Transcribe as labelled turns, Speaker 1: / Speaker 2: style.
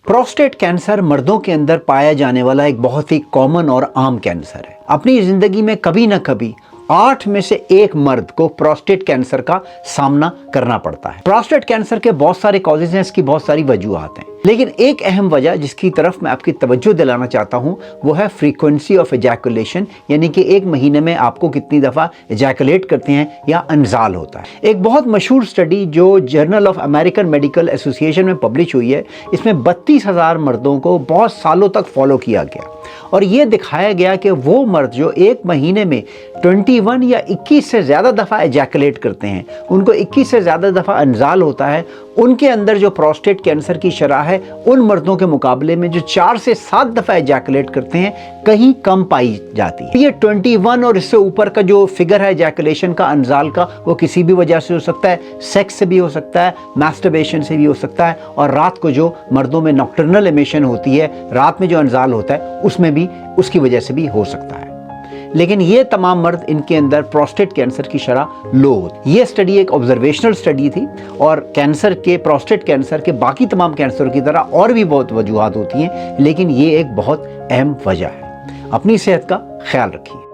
Speaker 1: Prostate cancer मर्दों के अंदर पाया जाने वाला एक बहुत ही कॉमन और आम कैंसर है। अपनी जिंदगी में कभी ना कभी 8 में से 1 मर्द को प्रोस्टेट कैंसर का सामना करना पड़ता है। प्रोस्टेट कैंसर के बहुत सारे कॉजेज हैं, इसकी बहुत सारी वजूहात हैं, लेकिन एक अहम वजह जिसकी तरफ मैं आपकी तवज्जो दिलाना चाहता हूं वो है फ्रीक्वेंसी ऑफ एजैकुलेशन, यानी कि एक महीने में आपको कितनी दफ़ा एजैकुलेट करते हैं या अनजाल होता है। एक बहुत मशहूर स्टडी जो journal of American medical association में पब्लिश हुई है, इसमें 32,000 मर्दों को बहुत सालों तक फॉलो किया गया और ये दिखाया गया कि वो मर्द जो एक महीने में 21 या 21 से ज़्यादा दफ़ा एजैकुलेट करते हैं, उनको 21 से ज़्यादा दफ़ा अनजाल होता है, उनके अंदर जो प्रोस्टेट कैंसर की शरह है उन मर्दों के मुकाबले में जो 4 से 7 दफ़ा एजैकुलेट करते हैं कहीं कम पाई जाती है। ये 21 और इससे ऊपर का जो फिगर है एजैकुलेशन का, अनजाल का, वो किसी भी वजह से हो सकता है, सेक्स से भी हो सकता है, मैस्टरबेशन से भी हो सकता है, और रात को जो मर्दों में नॉक्टर्नल एमिशन होती है, रात में जो अनजाल होता है उसमें भी उसकी वजह से भी हो सकता है। लेकिन ये तमाम मर्द, इनके अंदर प्रोस्टेट कैंसर की शरह लो होती है। ये स्टडी एक ऑब्जर्वेशनल स्टडी थी और कैंसर के, प्रोस्टेट कैंसर के बाकी तमाम कैंसर की तरह और भी बहुत वजूहात होती हैं, लेकिन ये एक बहुत अहम वजह है। अपनी सेहत का ख्याल रखिए।